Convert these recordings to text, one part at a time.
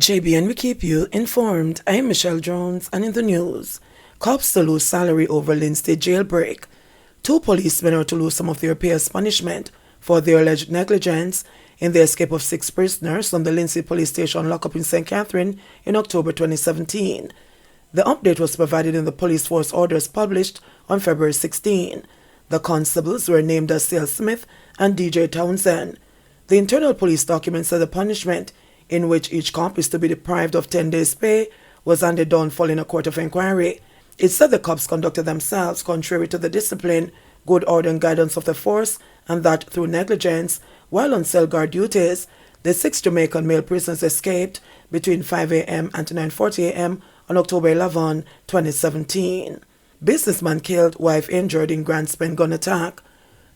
JBN, we keep you informed. I am Michelle Jones, and in the news, cops to lose salary over Lindsay jailbreak. Two policemen are to lose some of their peers' punishment for their alleged negligence in the escape of 6 prisoners from the Lindsay police station lockup in St. Catherine in October 2017. The update was provided in the police force orders published on February 16. The constables were named as Sale Smith and DJ Townsend. The internal police document said the punishment, in which each cop is to be deprived of 10 days' pay, was handed down following a court of inquiry. It said the cops conducted themselves contrary to the discipline, good order and guidance of the force, and that through negligence, while on cell guard duties, the 6 Jamaican male prisoners escaped between 5 a.m. and 9:40 a.m. on October 11, 2017. Businessman killed, wife injured in Grand Spen gun attack.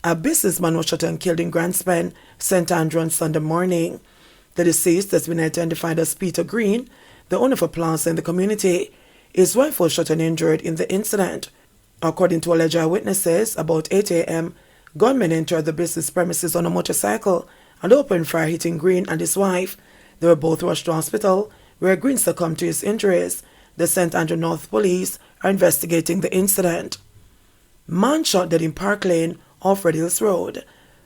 A businessman was shot and killed in Grand Spen, St. Andrew on Sunday morning. The deceased has been identified as Peter Green, the owner of a plaza in the community. His wife was shot and injured in the incident. According to alleged eyewitnesses, about 8 a.m., gunmen entered the business premises on a motorcycle and opened fire, hitting Green and his wife. They were both rushed to hospital, where Green succumbed to his injuries. The St. Andrew North Police are investigating the incident. Man shot dead in Park Lane, off Red Hills Road.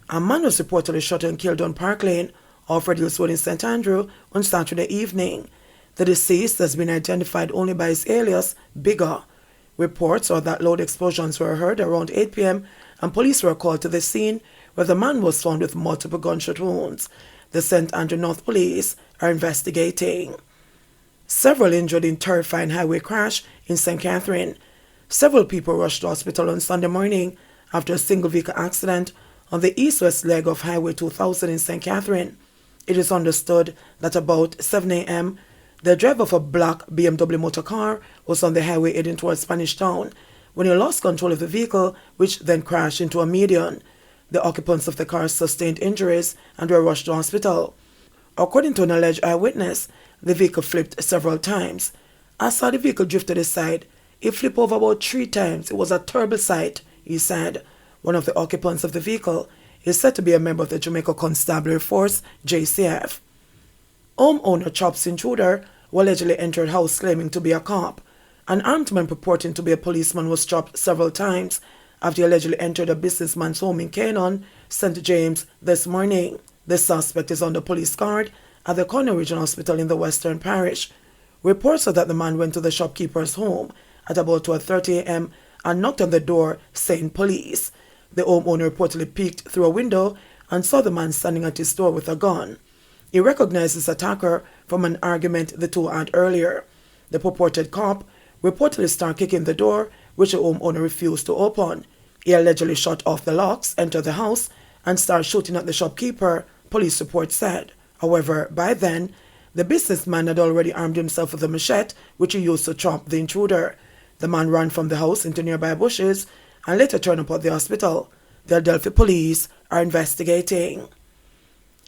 A man was reportedly shot and killed on Park Lane, off Red Hills Road in St. Andrew on Saturday evening. The deceased has been identified only by his alias, Bigger. Reports are that loud explosions were heard around 8 p.m. and police were called to the scene, where the man was found with multiple gunshot wounds. The St. Andrew North Police are investigating. Several injured in terrifying highway crash in St. Catherine. Several people rushed to hospital on Sunday morning after a single vehicle accident on the east-west leg of Highway 2000 in St. Catherine. It is understood that about 7 a.m., the driver of a black BMW motor car was on the highway heading towards Spanish Town when he lost control of the vehicle, which then crashed into a median. The occupants of the car sustained injuries and were rushed to hospital. According to an alleged eyewitness, the vehicle flipped several times. I saw the vehicle drift to the side. It flipped over about 3 times. It was a terrible sight, he said. One of the occupants of the vehicle is said to be a member of the Jamaica Constabulary Force, JCF. Homeowner chops intruder who allegedly entered house claiming to be a cop. An armed man purporting to be a policeman was chopped several times after he allegedly entered a businessman's home in Canaan, St. James, this morning. The suspect is under police guard at the Corner Regional Hospital in the Western Parish. Reports are that the man went to the shopkeeper's home at about 12:30 a.m. and knocked on the door saying police. The homeowner reportedly peeked through a window and saw the man standing at his door with a gun. He recognized his attacker from an argument the two had earlier. The purported cop reportedly started kicking the door, which the homeowner refused to open. He allegedly shot off the locks, entered the house, and started shooting at the shopkeeper, police reports said. However, by then, the businessman had already armed himself with a machete, which he used to chop the intruder. The man ran from the house into nearby bushes and later turned up at the hospital. The Adelphi police are investigating.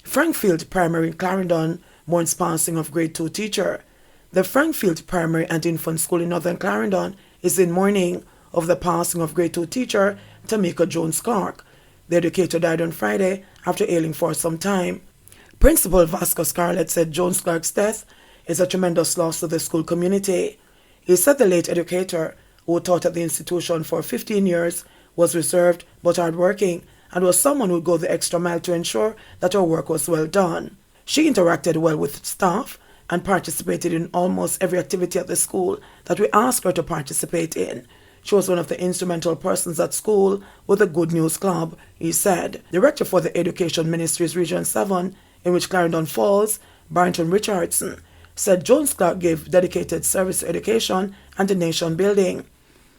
Frankfield Primary in Clarendon mourns passing of grade 2 teacher. The Frankfield Primary and Infant School in Northern Clarendon is in mourning of the passing of grade 2 teacher Tamika Jones Clark. The educator died on Friday after ailing for some time. Principal Vasco Scarlett said Jones Clark's death is a tremendous loss to the school community. He said the late educator, who taught at the institution for 15 years, was reserved but hardworking and was someone who would go the extra mile to ensure that her work was well done. She interacted well with staff and participated in almost every activity at the school that we asked her to participate in. She was one of the instrumental persons at school with the Good News Club, he said. Director for the Education Ministry's Region 7, in which Clarendon falls, Barrington Richardson, said Jones Clark gave dedicated service to education and the nation building.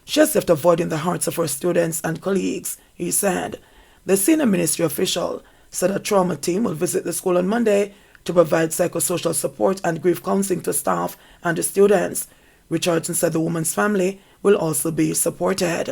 She has left a void in the hearts of her students and colleagues, he said. The senior ministry official said a trauma team will visit the school on Monday to provide psychosocial support and grief counseling to staff and the students. Richardson said the woman's family will also be supported.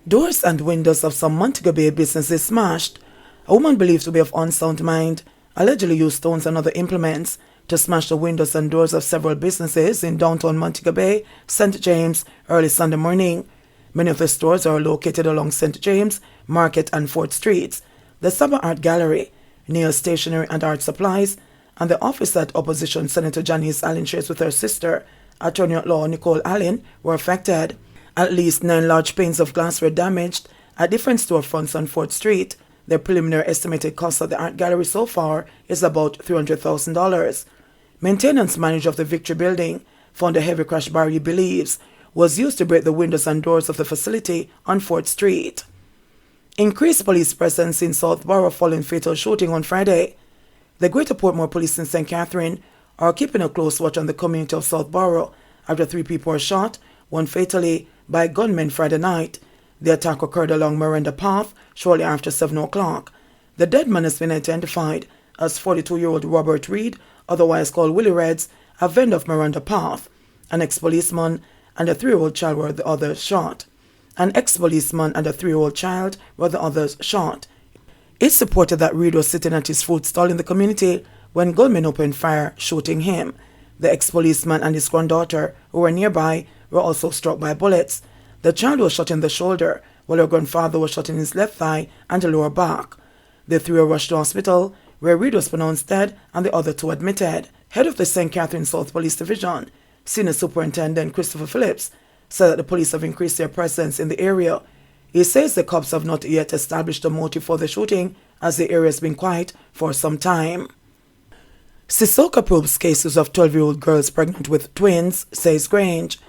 Doors and windows of some Montego Bay businesses smashed. A woman believed to be of unsound mind allegedly used stones and other implements to smash the windows and doors of several businesses in downtown Montego Bay, St. James, early Sunday morning. Many of the stores are located along St. James, Market and 4th Streets. The Saba Art Gallery, Neil Stationery and Art Supplies, and the office that opposition Senator Janice Allen shares with her sister, Attorney-at-Law Nicole Allen, were affected. At least 9 large panes of glass were damaged at different storefronts on 4th Street. The preliminary estimated cost of the art gallery so far is about $300,000. Maintenance manager of the Victory Building found a heavy crash bar he believes was used to break the windows and doors of the facility on 4th Street. Increased police presence in Southborough following fatal shooting on Friday. The Greater Portmore Police in St. Catherine are keeping a close watch on the community of Southborough after 3 people were shot, one fatally, by gunmen Friday night. The attack occurred along Miranda Path shortly after 7 o'clock. The dead man has been identified as 42-year-old Robert Reed, otherwise called Willie Reds, a vendor of Miranda Path. An ex-policeman and a 3-year-old child were the others shot. An ex-policeman and a 3-year-old child were the others shot. It's reported that Reed was sitting at his food stall in the community when gunmen opened fire, shooting him. The ex-policeman and his granddaughter, who were nearby, were also struck by bullets. The child was shot in the shoulder, while her grandfather was shot in his left thigh and the lower back. The 3 were rushed to hospital, where Reed was pronounced dead and the other 2 admitted. Head of the St. Catherine South Police Division, Senior Superintendent Christopher Phillips, said that the police have increased their presence in the area. He says the cops have not yet established a motive for the shooting, as the area has been quiet for some time. Sissoko probes cases of 12-year-old girls pregnant with twins, says Grange.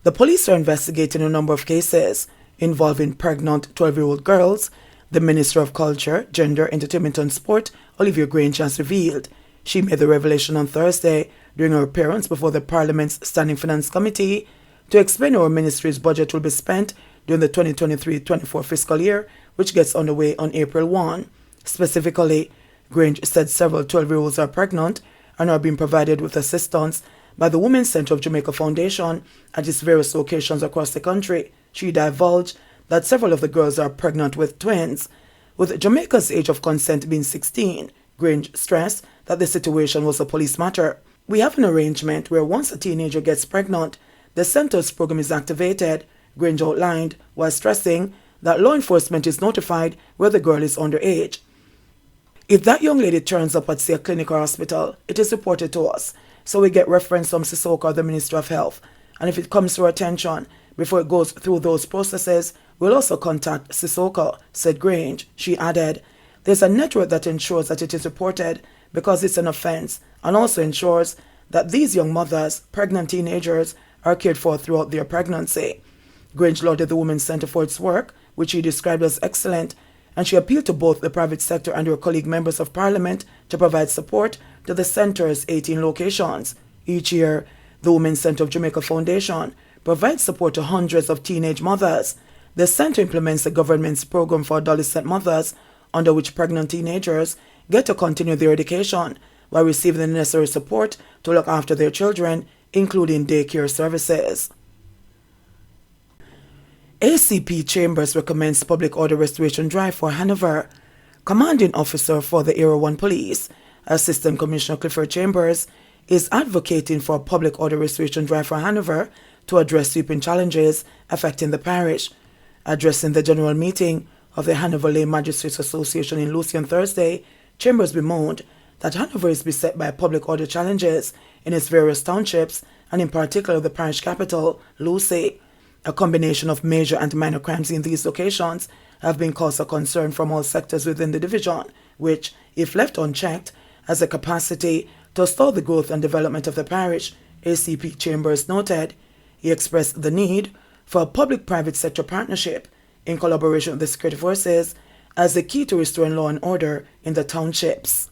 The police are investigating a number of cases involving pregnant 12-year-old girls, the Minister of Culture, Gender, Entertainment and Sport, Olivia Grange, has revealed. She made the revelation on Thursday during her appearance before the Parliament's Standing Finance Committee to explain how her ministry's budget will be spent during the 2023-24 fiscal year, which gets underway on April 1. Specifically, Grange said several 12-year-olds are pregnant and are being provided with assistance by the Women's Centre of Jamaica Foundation at its various locations across the country. She divulged that several of the girls are pregnant with twins. With Jamaica's age of consent being 16, Grange stressed that the situation was a police matter. We have an arrangement where once a teenager gets pregnant, the center's program is activated, Grange outlined, while stressing that law enforcement is notified where the girl is underage. If that young lady turns up at, say, a clinic or hospital, it is reported to us, so we get reference from Sissoko or the Minister of Health. And if it comes to our attention, before it goes through those processes, we'll also contact Sissoko, said Grange. She added, there's a network that ensures that it is reported because it's an offense, and also ensures that these young mothers, pregnant teenagers, are cared for throughout their pregnancy. Grange lauded the Women's Centre for its work, which she described as excellent, and she appealed to both the private sector and her colleague members of Parliament to provide support to the centre's 18 locations. Each year, the Women's Centre of Jamaica Foundation provides support to hundreds of teenage mothers. The centre implements the government's program for adolescent mothers, under which pregnant teenagers get to continue their education while receiving the necessary support to look after their children, including daycare services. ACP Chambers recommends public order restoration drive for Hanover. Commanding officer for the Area 1 Police, Assistant Commissioner Clifford Chambers, is advocating for a public order restoration drive for Hanover to address sweeping challenges affecting the parish. Addressing the general meeting of the Hanover Lay Magistrates Association in Lucy on Thursday, Chambers bemoaned that Hanover is beset by public order challenges in its various townships, and in particular the parish capital, Lucy. A combination of major and minor crimes in these locations have been cause for concern from all sectors within the division, which, if left unchecked, has the capacity to stall the growth and development of the parish, ACP Chambers noted. He expressed the need for a public-private sector partnership in collaboration with the security forces as the key to restoring law and order in the townships.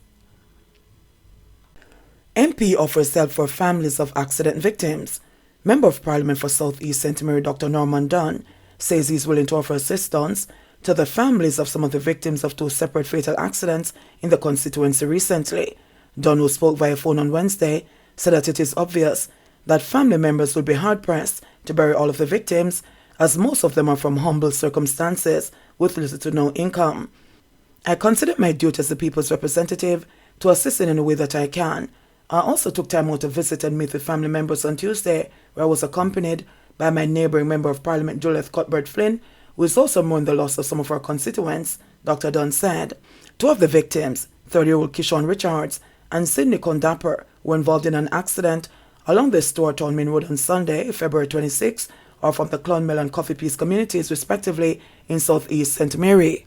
MP offers help for families of accident victims. Member of Parliament for South East St. Mary Dr. Norman Dunn says he's willing to offer assistance to the families of some of the victims of 2 separate fatal accidents in the constituency recently. Dunn, who spoke via phone on Wednesday, said that it is obvious that family members will be hard-pressed to bury all of the victims, as most of them are from humble circumstances with little to no income. I consider it my duty as the people's representative to assist in any way that I can. I also took time out to visit and meet with family members on Tuesday, where I was accompanied by my neighbouring Member of Parliament Juliet Cuthbert Flynn, who is also mourning the loss of some of our constituents, Dr. Dunn said. 2 of the victims, 30-year-old Kishon Richards and Sidney Kondapper were involved in an accident along the Stourtown Main Road on Sunday, February 26, or from the Clonmel and Coffee Peace communities, respectively, in southeast St. Mary.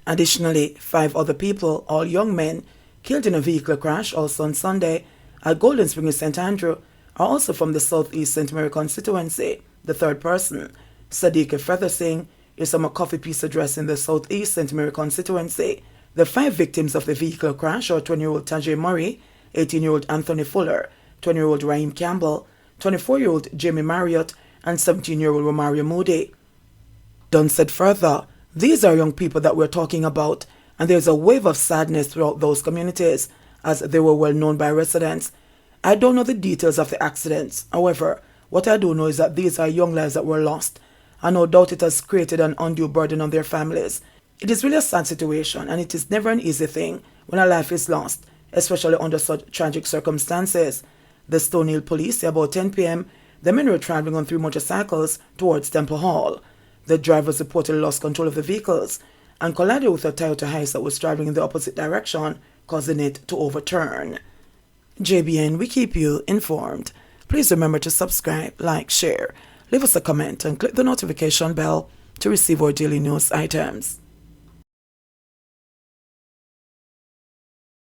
Additionally, 5 other people, all young men, killed in a vehicle crash also on Sunday at Golden Spring in St. Andrew, are also from the southeast St. Mary constituency. The third person, Sadiq Feathersing, is from a Coffee Peace address in the southeast St. Mary constituency. The 5 victims of the vehicle crash are 20-year-old Tajay Murray, 18-year-old Anthony Fuller, 20-year-old Raheem Campbell, 24-year-old Jamie Marriott, and 17-year-old Romario Moody. Dunn said further, "These are young people that we're talking about, and there's a wave of sadness throughout those communities, as they were well known by residents. I don't know the details of the accidents. However, what I do know is that these are young lives that were lost, and no doubt it has created an undue burden on their families. It is really a sad situation, and it is never an easy thing when a life is lost, especially under such tragic circumstances." The Stone Hill police say about 10 p.m., the men were traveling on 3 motorcycles towards Temple Hall. The drivers reportedly lost control of the vehicles and collided with a Toyota Hiace that was traveling in the opposite direction, causing it to overturn. JBN, we keep you informed. Please remember to subscribe, like, share, leave us a comment, and click the notification bell to receive our daily news items.